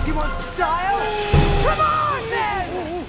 You want style? Come on, then!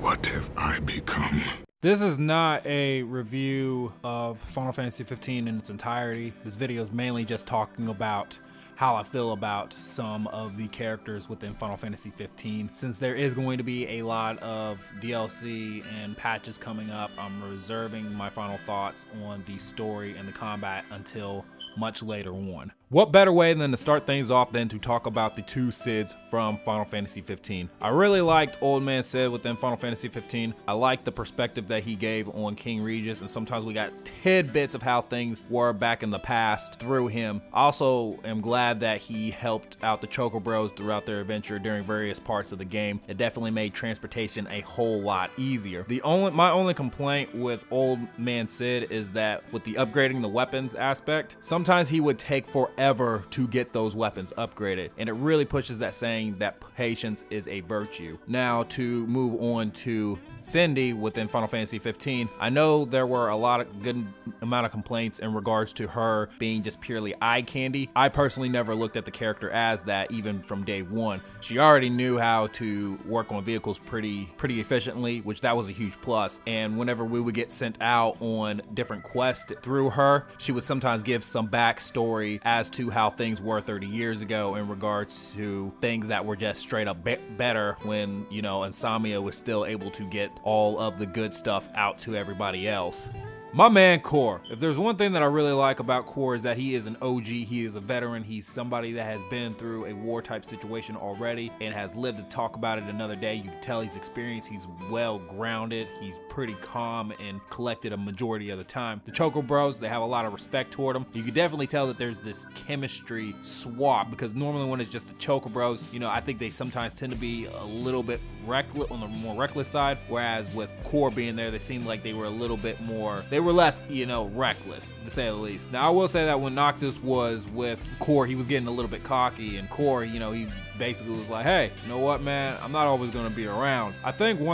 What have I become? This is not a review of Final Fantasy 15 in its entirety. This video is mainly just talking about how I feel about some of the characters within Final Fantasy 15. Since there is going to be a lot of DLC and patches coming up, I'm reserving my final thoughts on the story and the combat until much later on. What better way than to start things off than to talk about the two Cids from Final Fantasy 15. I really liked Old Man Cid within Final Fantasy 15. I liked the perspective that he gave on King Regis, and sometimes we got tidbits of how things were back in the past through him. I also am glad that he helped out the Choco Bros throughout their adventure during various parts of the game. It definitely made transportation a whole lot easier. My only complaint with Old Man Cid is that with the upgrading the weapons aspect, sometimes he would take forever to get those weapons upgraded, and it really pushes that saying that patience is a virtue. Now, to move on to Cindy within Final Fantasy 15, I know there were a lot of good amount of complaints in regards to her being just purely eye candy. I personally never looked at the character as that, even from day one. She already knew how to work on vehicles pretty efficiently, which that was a huge plus. And whenever we would get sent out on different quests through her, she would sometimes give some backstory as to how things were 30 years ago in regards to things that were just straight up better when, you know, Insomnia was still able to get all of the good stuff out to everybody else. My man Core. If there's one thing that I really like about Core is that he is an OG, he is a veteran, he's somebody that has been through a war type situation already and has lived to talk about it another day. You can tell he's experienced, he's well grounded, he's pretty calm and collected a majority of the time. The Choco Bros, they have a lot of respect toward him. You can definitely tell that there's this chemistry swap, because normally when it's just the Choco Bros, you know, I think they sometimes tend to be a little bit reckless, on the more reckless side, whereas with Core being there, they seemed like they were a little bit more, they were less, you know, reckless, to say the least. Now, I will say that when Noctis was with Core, he was getting a little bit cocky, and Core, you know, he basically was like, hey, you know what, man, I'm not always going to be around. I think the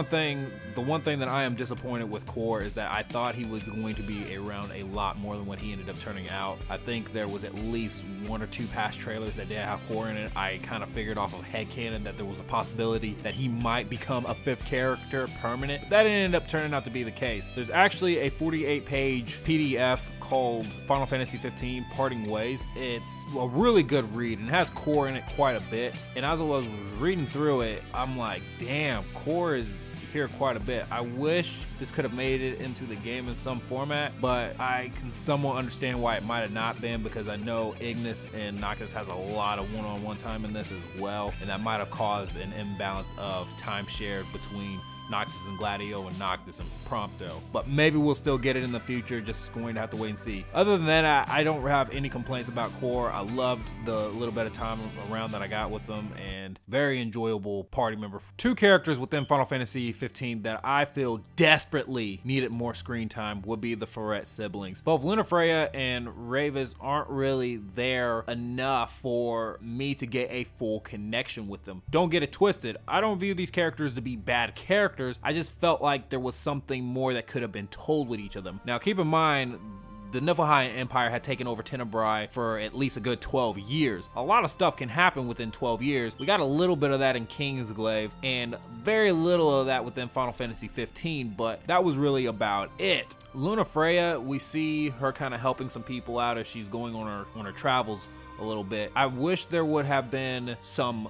one thing that I am disappointed with Core is that I thought he was going to be around a lot more than what he ended up turning out. I think there was at least one or two past trailers that did have Core in it. I kind of figured off of headcanon that there was a possibility that he might become a fifth character permanent, but that didn't end up turning out to be the case. There's actually a 48-page PDF called Final Fantasy 15 Parting Ways. It's a really good read and has Core in it quite a bit. And as I was reading through it, I'm like, damn, Core is here quite a bit. I wish this could have made it into the game in some format, but I can somewhat understand why it might have not been, because I know Ignis and Noctis has a lot of one-on-one time in this as well, and that might have caused an imbalance of time shared between Noctis and Gladio and Noctis and Prompto. But maybe we'll still get it in the future, just going to have to wait and see. Other than that, I don't have any complaints about Core. I loved the little bit of time around that I got with them, and very enjoyable party member. Two characters within Final Fantasy 15 that I feel desperately needed more screen time would be the Ferret siblings. Both Freya and Ravus aren't really there enough for me to get a full connection with them. Don't get it twisted, I don't view these characters to be bad characters. I just felt like there was something more that could have been told with each of them. Now, keep in mind, the Niflheim Empire had taken over Tenebrae for at least a good 12 years. A lot of stuff can happen within 12 years. We got a little bit of that in Kingsglaive and very little of that within Final Fantasy 15, but that was really about it. Freya, we see her kind of helping some people out as she's going on her travels a little bit. I wish there would have been some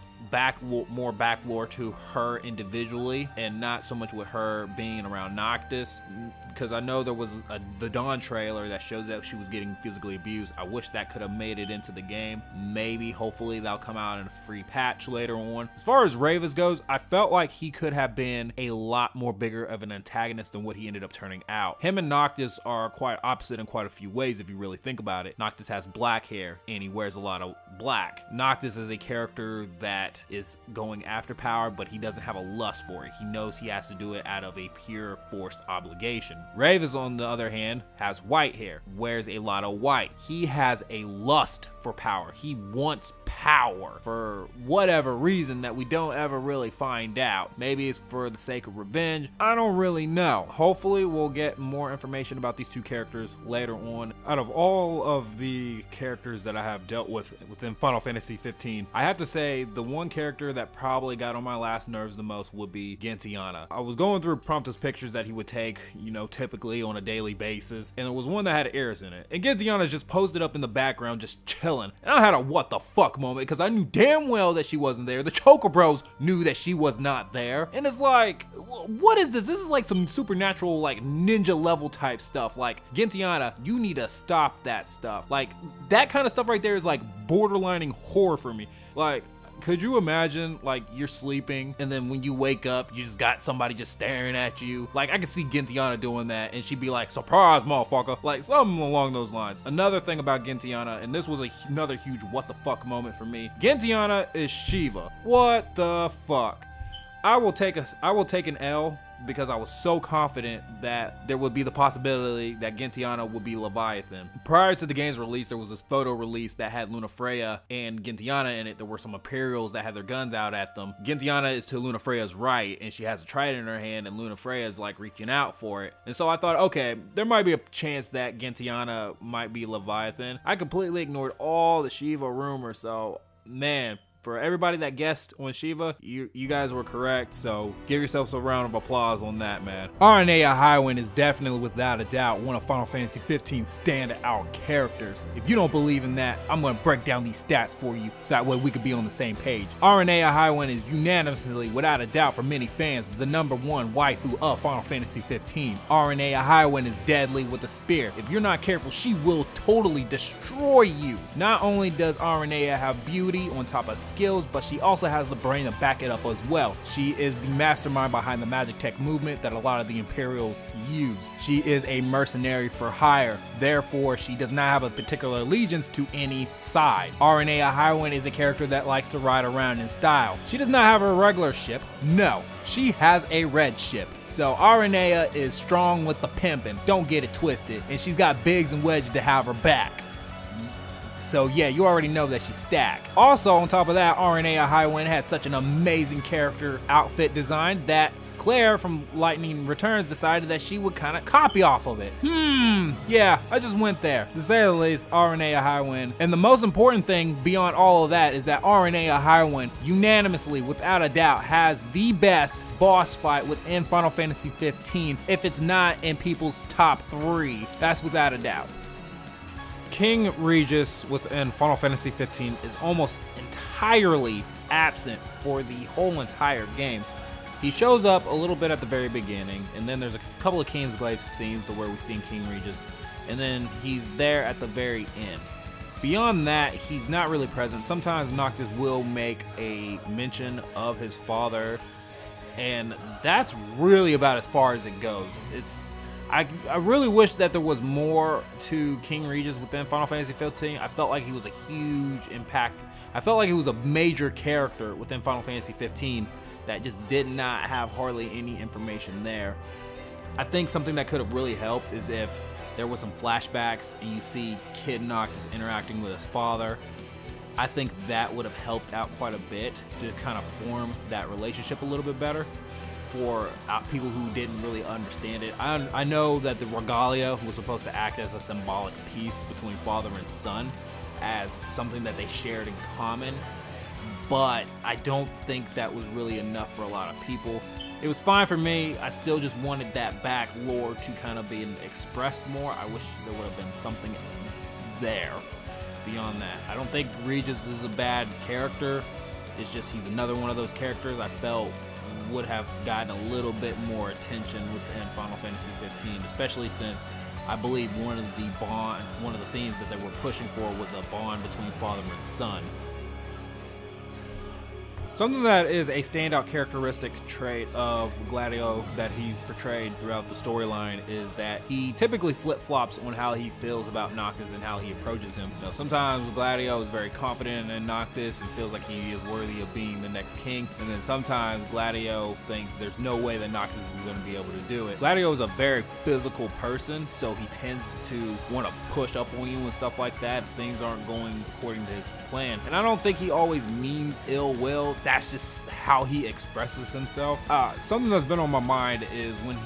more back lore to her individually, and not so much with her being around Noctis, because I know there was the Dawn trailer that showed that she was getting physically abused. I wish that could have made it into the game. Maybe, hopefully, that'll come out in a free patch later on. As far as Ravus goes, I felt like he could have been a lot more bigger of an antagonist than what he ended up turning out. Him and Noctis are quite opposite in quite a few ways if you really think about it. Noctis has black hair and he wears a lot of black. Noctis is a character that is going after power, but he doesn't have a lust for it. He knows he has to do it out of a pure forced obligation. Ravus, on the other hand, has white hair, wears a lot of white. He has a lust for power. He wants power for whatever reason that we don't ever really find out. Maybe it's for the sake of revenge. I don't really know. Hopefully we'll get more information information about these two characters later on. Out of all of the characters that I have dealt with within Final Fantasy 15, I have to say the one character that probably got on my last nerves the most would be Gentiana. I was going through Prompto's pictures that he would take, you know, typically on a daily basis, and there was one that had ears in it. And Gentiana just posted up in the background, just chilling. And I had a what the fuck moment, because I knew damn well that she wasn't there. The Choker Bros knew that she was not there. And it's like, what is this? This is like some supernatural, like ninja level type stuff. Like, Gentiana, you need to stop that stuff. Like, that kind of stuff right there is like borderlining horror for me. Like, could you imagine, like, you're sleeping and then when you wake up, you just got somebody just staring at you? Like, I could see Gentiana doing that and she'd be like, surprise, motherfucker. Like, something along those lines. Another thing about Gentiana, and this was another huge what the fuck moment for me. Gentiana is Shiva. What the fuck? I will take an L because I was so confident that there would be the possibility that Gentiana would be Leviathan. Prior to the game's release, there was this photo release that had Luna Freya and Gentiana in it. There were some Imperials that had their guns out at them. Gentiana is to Luna Freya's right, and she has a trident in her hand, and Luna Freya is like reaching out for it. And so I thought, okay, there might be a chance that Gentiana might be Leviathan. I completely ignored all the Shiva rumors, so man, for everybody that guessed on Shiva, you guys were correct, so give yourselves a round of applause on that, man. Aranea Highwind is definitely, without a doubt, one of Final Fantasy 15's standout characters. If you don't believe in that, I'm gonna break down these stats for you so that way we could be on the same page. Aranea Highwind is unanimously, without a doubt for many fans, the #1 waifu of Final Fantasy 15. Aranea Highwind is deadly with a spear. If you're not careful, she will totally destroy you. Not only does Aranea have beauty on top of skills, but she also has the brain to back it up as well. She is the mastermind behind the magic tech movement that a lot of the Imperials use. She is a mercenary for hire, therefore she does not have a particular allegiance to any side. Aranea Highwind is a character that likes to ride around in style. She does not have a regular ship, no. She has a red ship. So Aranea is strong with the pimpin', don't get it twisted, and she's got Biggs and Wedge to have her back. So yeah, you already know that she's stacked. Also, on top of that, Aranea Highwind had such an amazing character outfit design that Claire from Lightning Returns decided that she would kind of copy off of it. Yeah, I just went there. To say the least, Aranea Highwind. And the most important thing beyond all of that is that Aranea Highwind unanimously, without a doubt, has the best boss fight within Final Fantasy 15, if it's not in people's top 3. That's without a doubt. King Regis within Final Fantasy 15 is almost entirely absent for the whole entire game. He shows up a little bit at the very beginning, and then there's a couple of Kingsglaive scenes to where we've seen King Regis, and then he's there at the very end. Beyond that, he's not really present. Sometimes Noctis will make a mention of his father, and that's really about as far as it goes. I really wish that there was more to King Regis within Final Fantasy 15. I felt like he was a huge impact. I felt like he was a major character within Final Fantasy 15 that just did not have hardly any information there. I think something that could have really helped is if there was some flashbacks and you see Kid Noctis interacting with his father. I think that would have helped out quite a bit to kind of form that relationship a little bit better for people who didn't really understand it. I know that the regalia was supposed to act as a symbolic piece between father and son, as something that they shared in common, but I don't think that was really enough for a lot of people. It was fine for me. I still just wanted that back lore to kind of be expressed more. I wish there would have been something there beyond that. I don't think Regis is a bad character. It's just he's another one of those characters I felt would have gotten a little bit more attention within Final Fantasy 15, especially since I believe one of the themes that they were pushing for was a bond between father and son. Something that is a standout characteristic trait of Gladio that he's portrayed throughout the storyline is that he typically flip-flops on how he feels about Noctis and how he approaches him. You know, sometimes Gladio is very confident in Noctis and feels like he is worthy of being the next king, and then sometimes Gladio thinks there's no way that Noctis is going to be able to do it. Gladio is a very physical person, so he tends to want to push up on you and stuff like that if things aren't going according to his plan. And I don't think he always means ill will. That's just how he expresses himself. Something that's been on my mind is when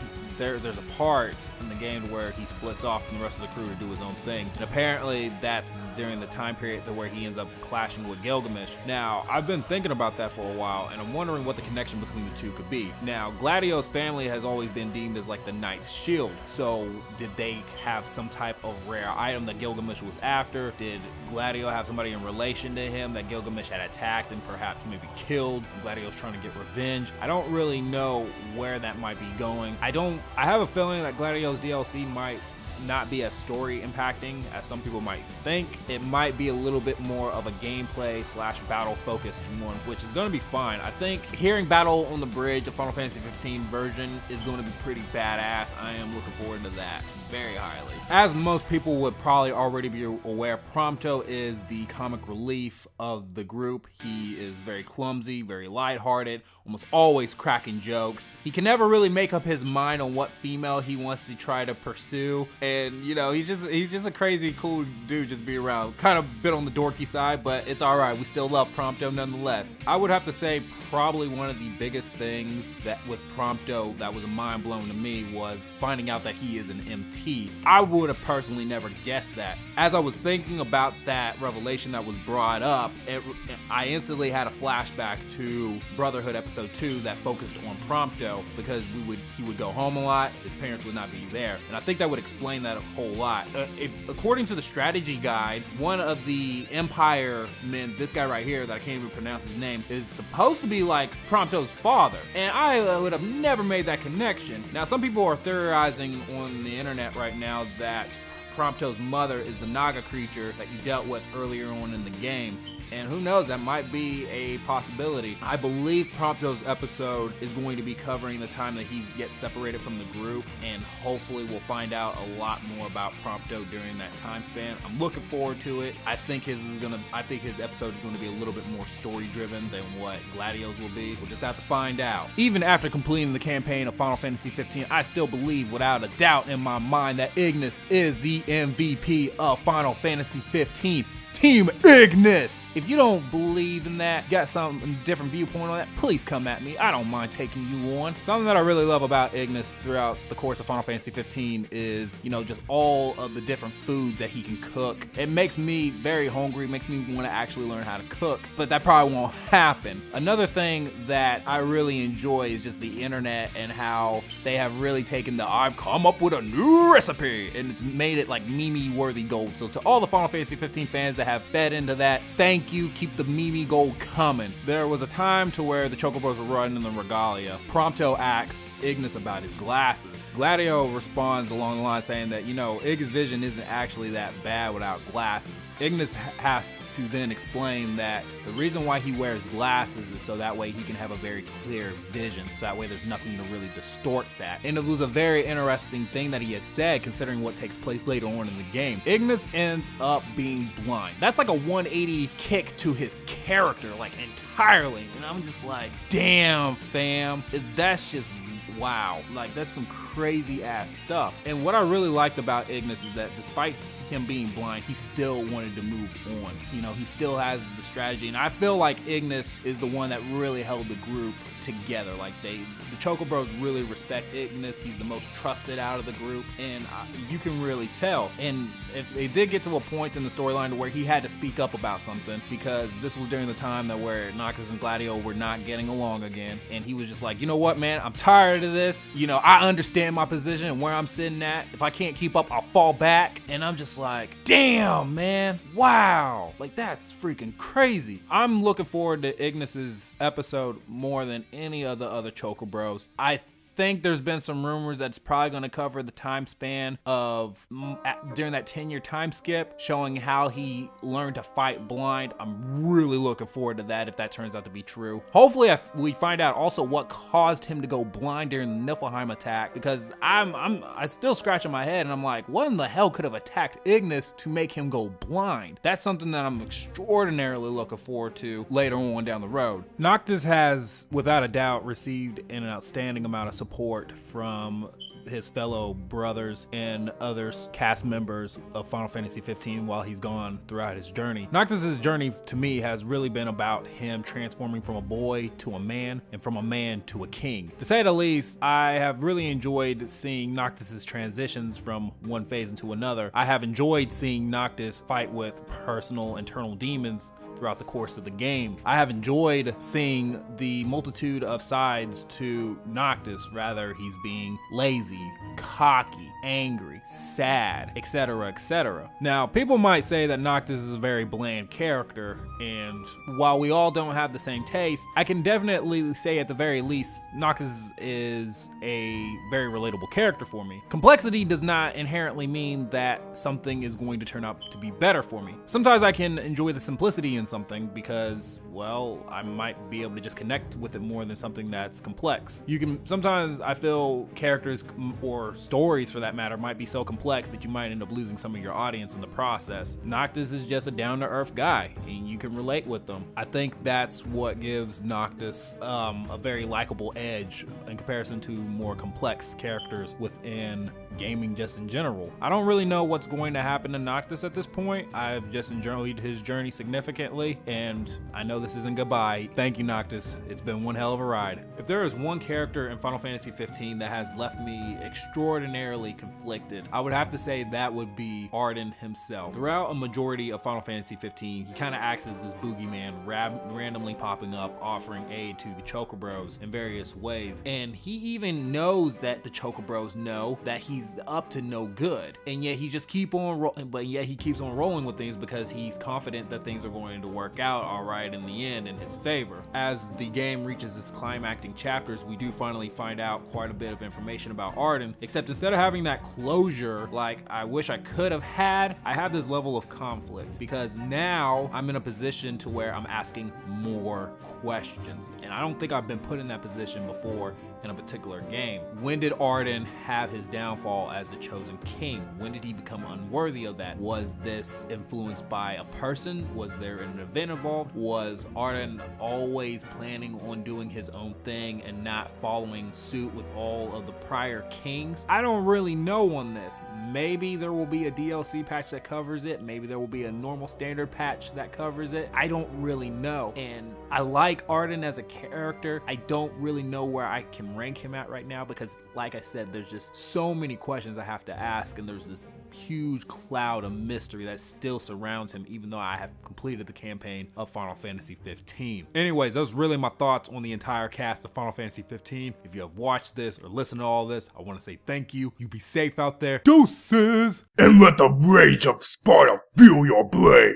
there's a part in the game where he splits off from the rest of the crew to do his own thing, and apparently that's during the time period to where he ends up clashing with Gilgamesh. Now, I've been thinking about that for a while, and I'm wondering what the connection between the two could be. Now, Gladio's family has always been deemed as like the Knight's Shield, so did they have some type of rare item that Gilgamesh was after? Did Gladio have somebody in relation to him that Gilgamesh had attacked and perhaps maybe killed? Gladio's trying to get revenge. I don't really know where that might be going. I have a feeling that Gladio's DLC might not be as story impacting as some people might think. It might be a little bit more of a gameplay / battle focused one, which is going to be fine. I think hearing Battle on the Bridge, the Final Fantasy 15 version, is going to be pretty badass. I am looking forward to that very highly. As most people would probably already be aware, Prompto is the comic relief of the group. He is very clumsy, very lighthearted, almost always cracking jokes. He can never really make up his mind on what female he wants to try to pursue, and you know, he's just a crazy cool dude just be around. Kind of a bit on the dorky side, but it's all right. We still love Prompto nonetheless. I would have to say probably one of the biggest things that with Prompto that was a mind blown to me was finding out that he is an MT. I would have personally never guessed that. As I was thinking about that revelation that was brought up, I instantly had a flashback to Brotherhood episode 2 that focused on Prompto, because he would go home a lot, his parents would not be there, and I think that would explain that a whole lot. According to the strategy guide, one of the Empire men, this guy right here that I can't even pronounce his name, is supposed to be like Prompto's father, and I would have never made that connection. Now, some people are theorizing on the internet right now that Prompto's mother is the Naga creature that you dealt with earlier on in the game. And who knows, that might be a possibility. I believe Prompto's episode is going to be covering the time that he gets separated from the group, and hopefully we'll find out a lot more about Prompto during that time span. I'm looking forward to it. I think his episode is going to be a little bit more story driven than what Gladio's will be. We'll just have to find out. Even after completing the campaign of Final Fantasy 15, I still believe without a doubt in my mind that Ignis is the MVP of Final Fantasy 15. Team Ignis! If you don't believe in that, got some different viewpoint on that, please come at me. I don't mind taking you on. Something that I really love about Ignis throughout the course of Final Fantasy 15 is, you know, just all of the different foods that he can cook. It makes me very hungry, makes me want to actually learn how to cook, but that probably won't happen. Another thing that I really enjoy is just the internet and how they have really taken the I've come up with a new recipe and it's made it like meme-worthy gold. So to all the Final Fantasy 15 fans that have fed into that, thank you. Keep the meme gold coming. There was a time to where the Chocobos were running the Regalia. Prompto asked Ignis about his glasses. Gladio responds along the line saying that, you know, Ignis' vision isn't actually that bad without glasses. Ignis has to then explain that the reason why he wears glasses is so that way he can have a very clear vision, so that way there's nothing to really distort that. And it was a very interesting thing that he had said, considering what takes place later on in the game. Ignis ends up being blind. That's like a 180 kick to his character, like entirely. And I'm just like, damn, fam. That's just wow. Like, that's some crazy ass stuff. And what I really liked about Ignis is that despite him being blind, he still wanted to move on. You know, he still has the strategy, and I feel like Ignis is the one that really held the group together. Like, the Chocobros really respect Ignis. He's the most trusted out of the group, and you can really tell. And it did get to a point in the storyline where he had to speak up about something, because this was during the time that where Noctis and Gladio were not getting along again, and he was just like, you know what, man, I'm tired of this. You know, I understand my position and where I'm sitting at. If I can't keep up, I'll fall back. And I'm just like, damn, man, wow, like that's freaking crazy. I'm looking forward to Ignis's episode more than any of the other Chocobros. I think there's been some rumors that it's probably going to cover the time span of during that 10-year time skip, showing how he learned to fight blind. I'm really looking forward to that if that turns out to be true. Hopefully we find out also what caused him to go blind during the Niflheim attack, because I still scratching my head and I'm like, what in the hell could have attacked Ignis to make him go blind? That's something that I'm extraordinarily looking forward to later on down the road. Noctis has without a doubt received an outstanding amount of support from his fellow brothers and other cast members of Final Fantasy 15 while he's gone throughout his journey. Noctis's journey to me has really been about him transforming from a boy to a man and from a man to a king. To say the least, I have really enjoyed seeing Noctis's transitions from one phase into another. I have enjoyed seeing Noctis fight with personal internal demons throughout the course of the game. I have enjoyed seeing the multitude of sides to Noctis. Rather, he's being lazy, cocky, angry, sad, etc., etc. Now, people might say that Noctis is a very bland character, and while we all don't have the same taste, I can definitely say at the very least, Noctis is a very relatable character for me. Complexity does not inherently mean that something is going to turn out to be better for me. Sometimes I can enjoy the simplicity in something because, well, I might be able to just connect with it more than something that's complex. Sometimes I feel characters or stories for that matter might be so complex that you might end up losing some of your audience in the process. Noctis is just a down-to-earth guy and you can relate with them. I think that's what gives Noctis a very likable edge in comparison to more complex characters within gaming just in general. I don't really know what's going to happen to Noctis at this point. I've just enjoyed his journey significantly, and I know this isn't goodbye. Thank you, Noctis. It's been one hell of a ride. If there is one character in Final Fantasy 15 that has left me extraordinarily conflicted, I would have to say that would be Ardyn himself. Throughout a majority of Final Fantasy 15, he kind of acts as this boogeyman, randomly popping up, offering aid to the Chocobros in various ways. And he even knows that the Chocobros know that he's up to no good, and yet he just keeps on rolling with things because he's confident that things are going to work out all right in the end in his favor. As the game reaches its climactic chapters, we do finally find out quite a bit of information about Ardyn, except instead of having that closure like I wish I could have had, I have this level of conflict because now I'm in a position to where I'm asking more questions, and I don't think I've been put in that position before in a particular game. When did Ardyn have his downfall as the chosen king? When did he become unworthy of that? Was this influenced by a person? Was there an event involved? Was Ardyn always planning on doing his own thing and not following suit with all of the prior kings? I don't really know on this. Maybe there will be a DLC patch that covers it. Maybe there will be a normal standard patch that covers it. I don't really know. And I like Ardyn as a character. I don't really know where I can rank him at right now because, like I said, there's just so many questions I have to ask, and there's this huge cloud of mystery that still surrounds him even though I have completed the campaign of Final Fantasy 15. Anyways, those are really my thoughts on the entire cast of Final Fantasy 15. If you have watched this or listened to all this, I want to say thank you. You be safe out there. Deuces! And let the rage of Sparta fuel your blade.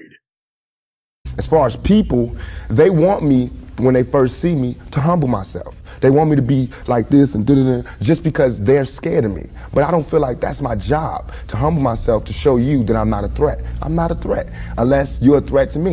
As far as people, they want me, when they first see me, to humble myself. They want me to be like this and da-da-da, just because they're scared of me. But I don't feel like that's my job, to humble myself, to show you that I'm not a threat. I'm not a threat, unless you're a threat to me.